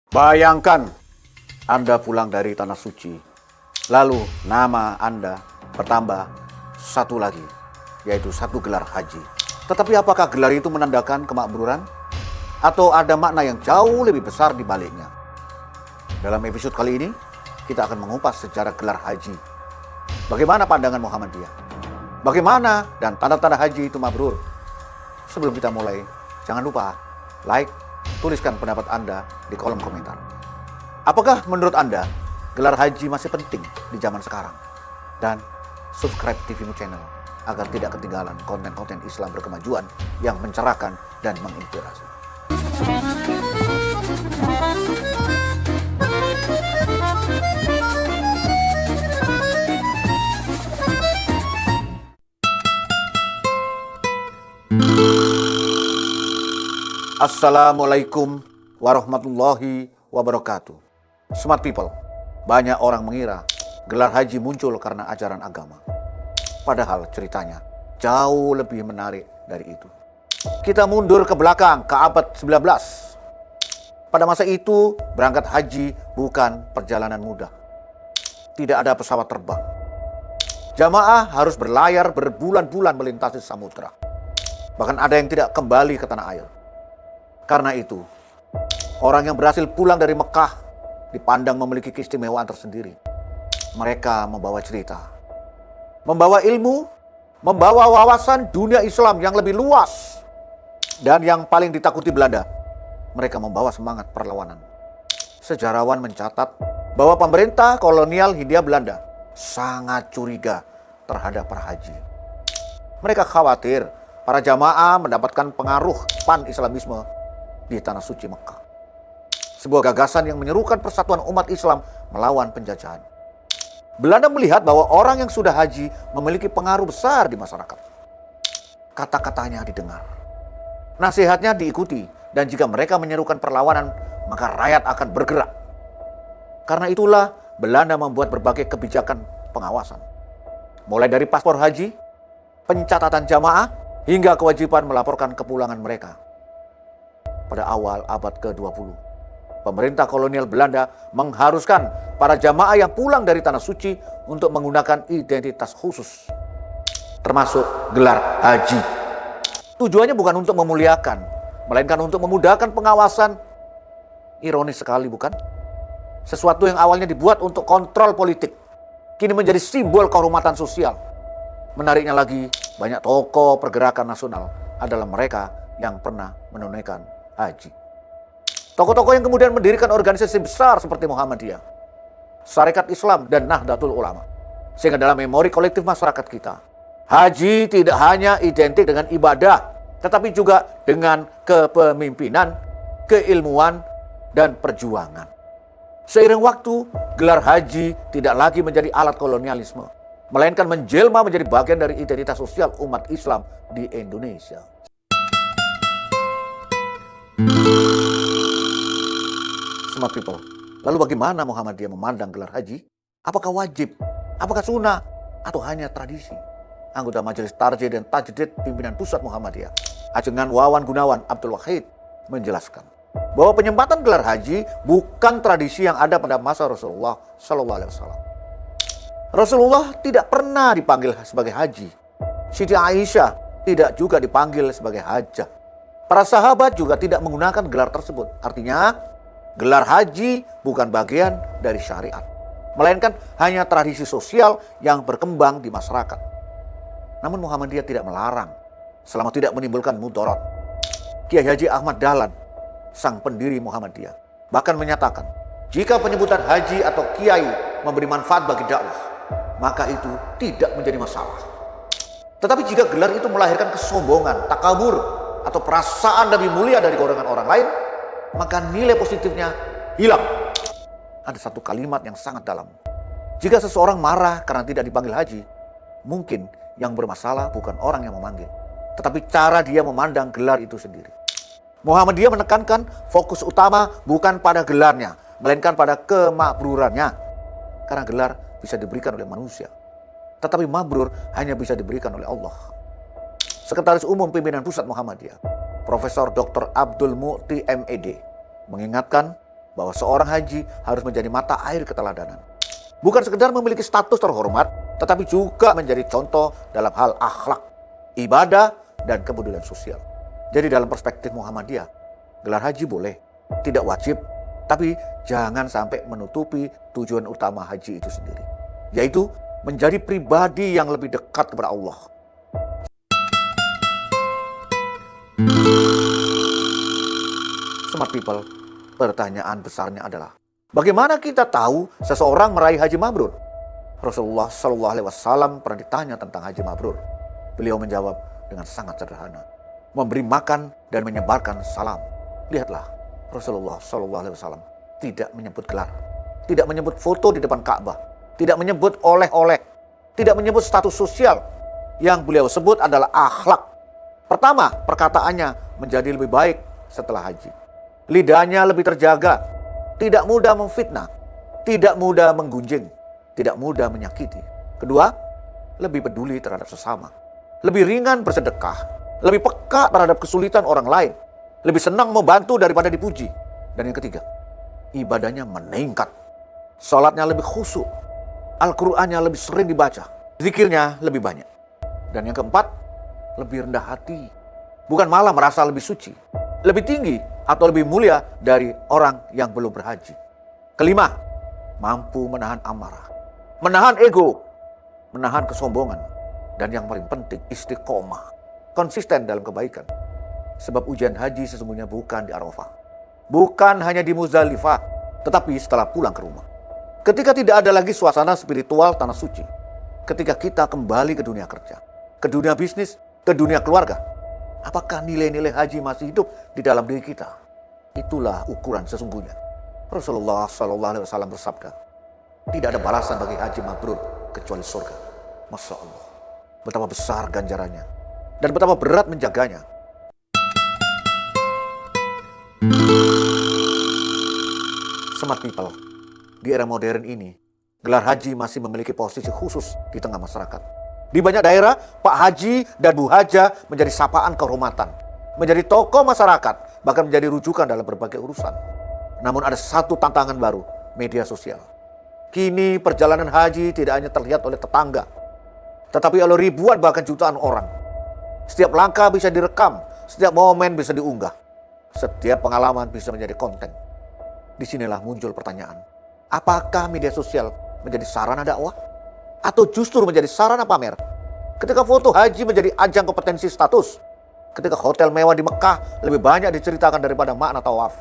Bayangkan Anda pulang dari tanah suci, lalu nama Anda bertambah satu lagi, yaitu satu gelar haji. Tetapi apakah gelar itu menandakan kemakmuran? Atau ada makna yang jauh lebih besar di baliknya? Dalam episode kali ini, kita akan mengupas sejarah gelar haji. Bagaimana pandangan Muhammadiyah? Bagaimana dan tanda-tanda haji itu mabrur? Sebelum kita mulai, jangan lupa like, tuliskan pendapat Anda di kolom komentar. Apakah menurut Anda gelar haji masih penting di zaman sekarang? Dan subscribe TVMU Channel agar tidak ketinggalan konten-konten Islam berkemajuan yang mencerahkan dan menginspirasi. Assalamualaikum warahmatullahi wabarakatuh. Smart people, banyak orang mengira gelar haji muncul karena ajaran agama. Padahal ceritanya jauh lebih menarik dari itu. Kita mundur ke belakang ke abad 19. Pada masa itu, berangkat haji bukan perjalanan mudah. Tidak ada pesawat terbang. Jamaah harus berlayar berbulan-bulan melintasi samudra. Bahkan ada yang tidak kembali ke tanah air. Karena itu, orang yang berhasil pulang dari Mekah dipandang memiliki keistimewaan tersendiri. Mereka membawa cerita, membawa ilmu, membawa wawasan dunia Islam yang lebih luas. Dan yang paling ditakuti Belanda, mereka membawa semangat perlawanan. Sejarawan mencatat bahwa pemerintah kolonial Hindia Belanda sangat curiga terhadap para haji. Mereka khawatir para jamaah mendapatkan pengaruh pan-Islamisme di tanah suci Mekah. Sebuah gagasan yang menyerukan persatuan umat Islam melawan penjajahan. Belanda melihat bahwa orang yang sudah haji memiliki pengaruh besar di masyarakat. Kata-katanya didengar. Nasihatnya diikuti, dan jika mereka menyerukan perlawanan, maka rakyat akan bergerak. Karena itulah Belanda membuat berbagai kebijakan pengawasan. Mulai dari paspor haji, pencatatan jamaah, hingga kewajiban melaporkan kepulangan mereka. Pada awal abad ke-20, pemerintah kolonial Belanda mengharuskan para jamaah yang pulang dari tanah suci untuk menggunakan identitas khusus, termasuk gelar haji. Tujuannya bukan untuk memuliakan, melainkan untuk memudahkan pengawasan. Ironis sekali, bukan? Sesuatu yang awalnya dibuat untuk kontrol politik, kini menjadi simbol kehormatan sosial. Menariknya lagi, banyak tokoh pergerakan nasional adalah mereka yang pernah menunaikan haji. Tokoh-tokoh yang kemudian mendirikan organisasi besar seperti Muhammadiyah, Syarikat Islam, dan Nahdlatul Ulama. Sehingga dalam memori kolektif masyarakat kita, haji tidak hanya identik dengan ibadah, tetapi juga dengan kepemimpinan, keilmuan, dan perjuangan. Seiring waktu, gelar haji tidak lagi menjadi alat kolonialisme, melainkan menjelma menjadi bagian dari identitas sosial umat Islam di Indonesia. Smart people, lalu bagaimana Muhammadiyah memandang gelar haji? Apakah wajib? Apakah sunnah? Atau hanya tradisi? Anggota Majelis Tarjih dan Tajdid pimpinan pusat Muhammadiyah, Ajengan Wawan Gunawan Abdul Wahid, menjelaskan bahwa penyempatan gelar haji bukan tradisi yang ada pada masa Rasulullah SAW. Rasulullah tidak pernah dipanggil sebagai haji. Siti Aisyah tidak juga dipanggil sebagai hajjah. Para sahabat juga tidak menggunakan gelar tersebut. Artinya, gelar haji bukan bagian dari syariat, melainkan hanya tradisi sosial yang berkembang di masyarakat. Namun Muhammadiyah tidak melarang, selama tidak menimbulkan mudarat. Kiai Haji Ahmad Dahlan, sang pendiri Muhammadiyah, bahkan menyatakan, jika penyebutan haji atau kiai memberi manfaat bagi dakwah, maka itu tidak menjadi masalah. Tetapi jika gelar itu melahirkan kesombongan, takabur, atau perasaan lebih mulia dari golongan orang lain, maka nilai positifnya hilang. Ada satu kalimat yang sangat dalam. Jika seseorang marah karena tidak dipanggil haji, mungkin yang bermasalah bukan orang yang memanggil, tetapi cara dia memandang gelar itu sendiri. Muhammadiyah menekankan fokus utama bukan pada gelarnya, melainkan pada kemakbrurannya. Karena gelar bisa diberikan oleh manusia, tetapi mabrur hanya bisa diberikan oleh Allah. Sekretaris Umum Pimpinan Pusat Muhammadiyah, Profesor Dr. Abdul Mu'ti MED, mengingatkan bahwa seorang haji harus menjadi mata air keteladanan. Bukan sekedar memiliki status terhormat, tetapi juga menjadi contoh dalam hal akhlak, ibadah, dan kepedulian sosial. Jadi dalam perspektif Muhammadiyah, gelar haji boleh, tidak wajib, tapi jangan sampai menutupi tujuan utama haji itu sendiri, yaitu menjadi pribadi yang lebih dekat kepada Allah. Smart people, pertanyaan besarnya adalah, bagaimana kita tahu seseorang meraih haji mabrur? Rasulullah Shallallahu Alaihi Wasallam pernah ditanya tentang haji mabrur. Beliau menjawab dengan sangat sederhana, memberi makan dan menyebarkan salam. Lihatlah, Rasulullah Shallallahu Alaihi Wasallam tidak menyebut gelar, tidak menyebut foto di depan Ka'bah, tidak menyebut oleh-oleh, tidak menyebut status sosial. Yang beliau sebut adalah akhlak. Pertama, perkataannya menjadi lebih baik setelah haji. Lidahnya lebih terjaga, tidak mudah memfitnah, tidak mudah menggunjing, tidak mudah menyakiti. Kedua, lebih peduli terhadap sesama, lebih ringan bersedekah, lebih peka terhadap kesulitan orang lain, lebih senang membantu daripada dipuji. Dan yang ketiga, ibadahnya meningkat, salatnya lebih khusyuk, Al-Qur'annya lebih sering dibaca, zikirnya lebih banyak. Dan yang keempat, lebih rendah hati, bukan malah merasa lebih suci, lebih tinggi atau lebih mulia dari orang yang belum berhaji. Kelima, mampu menahan amarah, menahan ego, menahan kesombongan. Dan yang paling penting, istiqomah, konsisten dalam kebaikan. Sebab ujian haji sesungguhnya bukan di Arafah, bukan hanya di Muzdalifah, tetapi setelah pulang ke rumah. Ketika tidak ada lagi suasana spiritual tanah suci, ketika kita kembali ke dunia kerja, ke dunia bisnis, ke dunia keluarga, apakah nilai-nilai haji masih hidup di dalam diri kita? Itulah ukuran sesungguhnya. Rasulullah Shallallahu Alaihi Wasallam bersabda, tidak ada balasan bagi haji mabrur kecuali surga. Masya Allah, betapa besar ganjarannya dan betapa berat menjaganya. Smart people, di era modern ini, gelar haji masih memiliki posisi khusus di tengah masyarakat. Di banyak daerah, Pak Haji dan Bu Haja menjadi sapaan kehormatan, menjadi tokoh masyarakat, bahkan menjadi rujukan dalam berbagai urusan. Namun ada satu tantangan baru, media sosial. Kini perjalanan haji tidak hanya terlihat oleh tetangga, tetapi oleh ribuan bahkan jutaan orang. Setiap langkah bisa direkam, setiap momen bisa diunggah, setiap pengalaman bisa menjadi konten. Disinilah muncul pertanyaan, apakah media sosial menjadi sarana dakwah? Atau justru menjadi sarana pamer? Ketika foto haji menjadi ajang kompetensi status, ketika hotel mewah di Mekah lebih banyak diceritakan daripada makna tawaf,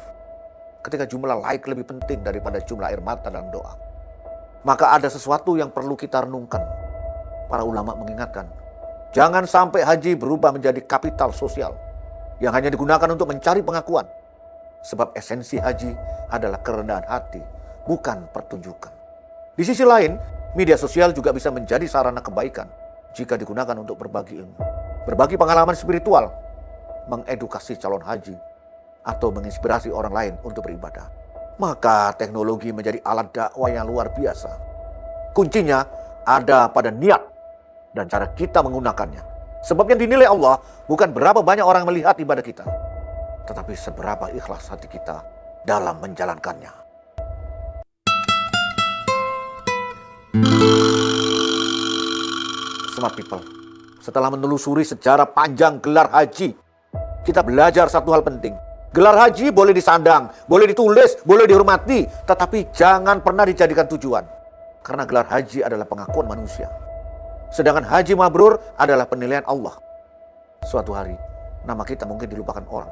ketika jumlah like lebih penting daripada jumlah air mata dalam doa, maka ada sesuatu yang perlu kita renungkan. Para ulama mengingatkan, jangan sampai haji berubah menjadi kapital sosial yang hanya digunakan untuk mencari pengakuan. Sebab esensi haji adalah kerendahan hati, bukan pertunjukan. Di sisi lain, media sosial juga bisa menjadi sarana kebaikan jika digunakan untuk berbagi ilmu, berbagi pengalaman spiritual, mengedukasi calon haji, atau menginspirasi orang lain untuk beribadah. Maka teknologi menjadi alat dakwah yang luar biasa. Kuncinya ada pada niat dan cara kita menggunakannya. Sebab yang dinilai Allah bukan berapa banyak orang melihat ibadah kita, tetapi seberapa ikhlas hati kita dalam menjalankannya. Smart people, setelah menelusuri sejarah panjang gelar haji, kita belajar satu hal penting. Gelar haji boleh disandang, boleh ditulis, boleh dihormati, tetapi jangan pernah dijadikan tujuan. Karena gelar haji adalah pengakuan manusia, sedangkan haji mabrur adalah penilaian Allah. Suatu hari, nama kita mungkin dilupakan orang,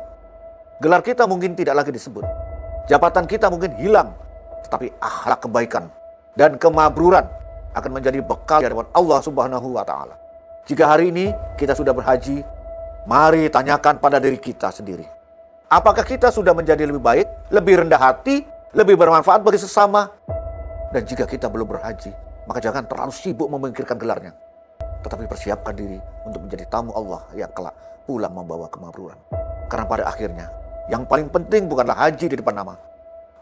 gelar kita mungkin tidak lagi disebut, jabatan kita mungkin hilang, tetapi akhlak kebaikan dan kemabruran akan menjadi bekal di hadapan Allah Subhanahu wa Ta'ala. Jika hari ini kita sudah berhaji, mari tanyakan pada diri kita sendiri, apakah kita sudah menjadi lebih baik, lebih rendah hati, lebih bermanfaat bagi sesama? Dan jika kita belum berhaji, maka jangan terlalu sibuk memikirkan gelarnya, tetapi persiapkan diri untuk menjadi tamu Allah yang kelak pulang membawa kemabruran. Karena pada akhirnya, yang paling penting bukanlah haji di depan nama,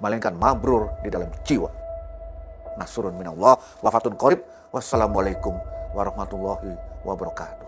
melainkan mabrur di dalam jiwa. Nasrun minallah wa fatun qarib. Wassalamualaikum warahmatullahi wabarakatuh.